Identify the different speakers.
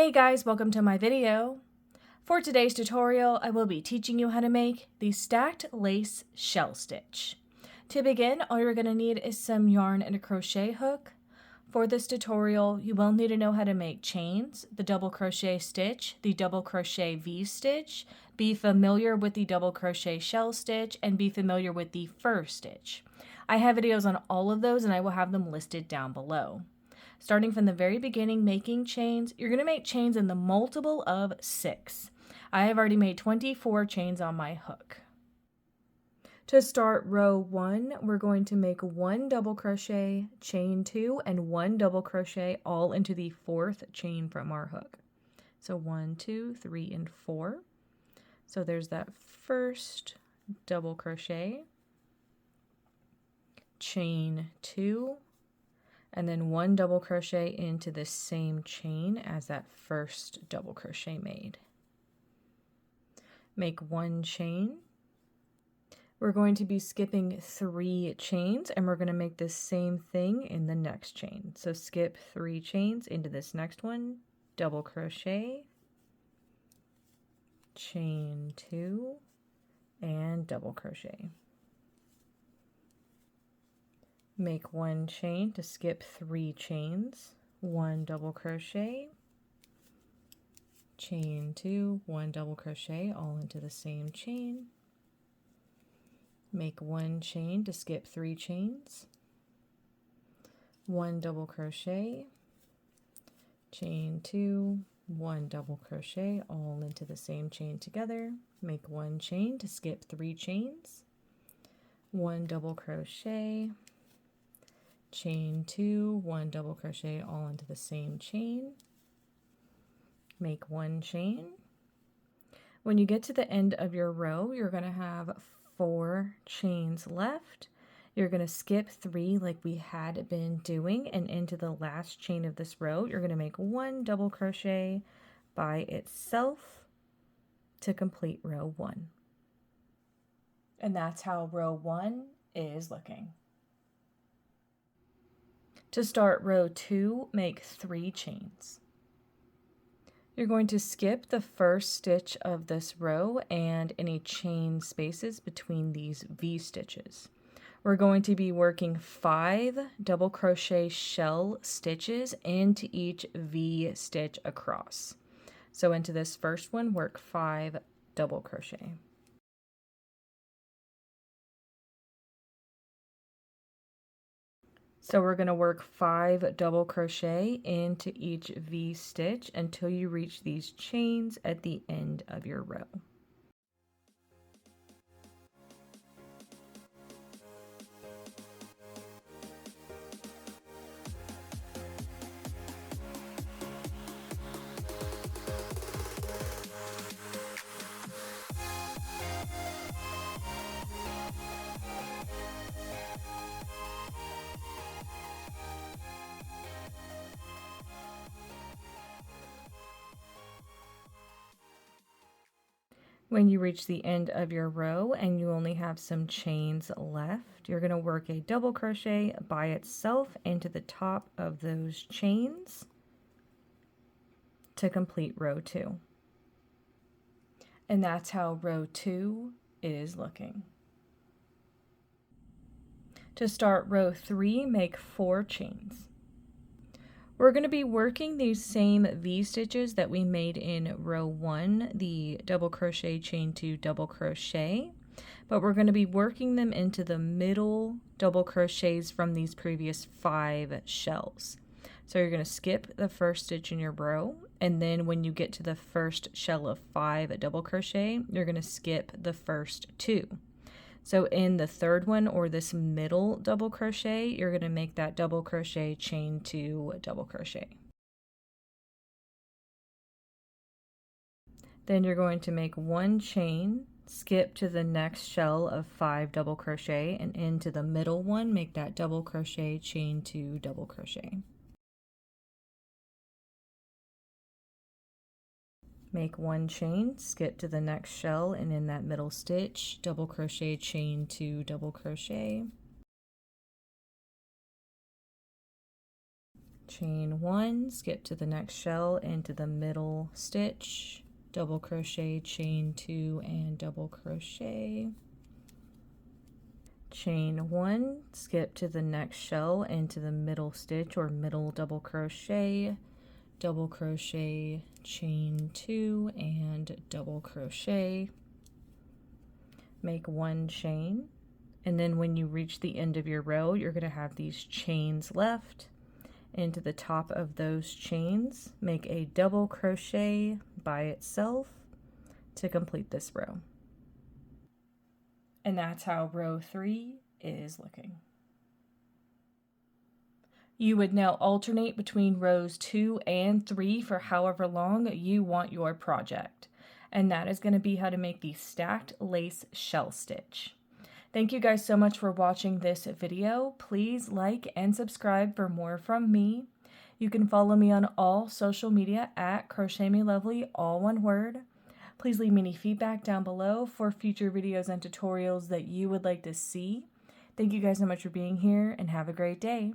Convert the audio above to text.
Speaker 1: Hey guys, welcome to my video. For today's tutorial, I will be teaching you how to make the stacked lace shell stitch. To begin, all you're going to need is some yarn and a crochet hook. For this tutorial, you will need to know how to make chains, the double crochet stitch, the double crochet V-stitch, be familiar with the double crochet shell stitch, and be familiar with the fur stitch. I have videos on all of those and I will have them listed down below. Starting from the very beginning, making chains, you're going to make chains in the multiple of 6. I have already made 24 chains on my hook. To start row 1, we're going to make 1 double crochet, chain 2, and 1 double crochet all into the 4th chain from our hook. So 1, 2, 3, and 4. So there's that first double crochet, chain 2, and then 1 double crochet into the same chain as that first double crochet made. Make 1 chain. We're going to be skipping 3 chains and we're going to make the same thing in the next chain. So skip 3 chains into this next one, double crochet, chain 2, and double crochet. Make 1 chain to skip 3 chains, 1 double crochet, chain 2, 1 double crochet all into the same chain. Make 1 chain to skip 3 chains, 1 double crochet, chain 2, 1 double crochet all into the same chain together. Make 1 chain to skip 3 chains, 1 double crochet, chain 2, 1 double crochet all into the same chain. Make 1 chain. When you get to the end of your row, you're going to have 4 chains left. You're going to skip 3 like we had been doing, and into the last chain of this row, you're going to make 1 double crochet by itself to complete row 1. And that's how row 1 is looking. To start row 2, make 3 chains. You're going to skip the first stitch of this row and any chain spaces between these V stitches. We're going to be working 5 double crochet shell stitches into each V stitch across. So into this first one, work 5 double crochet. So we're going to work 5 double crochet into each V stitch until you reach these chains at the end of your row. When you reach the end of your row and you only have some chains left, you're going to work a double crochet by itself into the top of those chains to complete row 2. And that's how row 2 is looking. To start row 3, make 4 chains. We're going to be working these same V stitches that we made in row 1, the double crochet, chain 2, double crochet, but we're going to be working them into the middle double crochets from these previous 5 shells. So you're going to skip the first stitch in your row, and then when you get to the first shell of 5 double crochet, you're going to skip the first 2. So in the third one, or this middle double crochet, you're going to make that double crochet, chain 2, double crochet. Then you're going to make 1 chain, skip to the next shell of 5 double crochet, and into the middle one, make that double crochet, chain 2, double crochet. Make 1 chain, skip to the next shell, and in that middle stitch, double crochet, chain 2, double crochet, chain 1, skip to the next shell into the middle stitch, double crochet, chain 2, and double crochet, chain 1, skip to the next shell into the middle stitch or middle double crochet, chain 2, and double crochet, make 1 chain, and then when you reach the end of your row, you're going to have these chains left. Into the top of those chains, make a double crochet by itself to complete this row. And that's how row 3 is looking. You would now alternate between rows 2 and 3 for however long you want your project. And that is going to be how to make the stacked lace shell stitch. Thank you guys so much for watching this video. Please like and subscribe for more from me. You can follow me on all social media at crochetmelovely, all one word. Please leave me any feedback down below for future videos and tutorials that you would like to see. Thank you guys so much for being here and have a great day.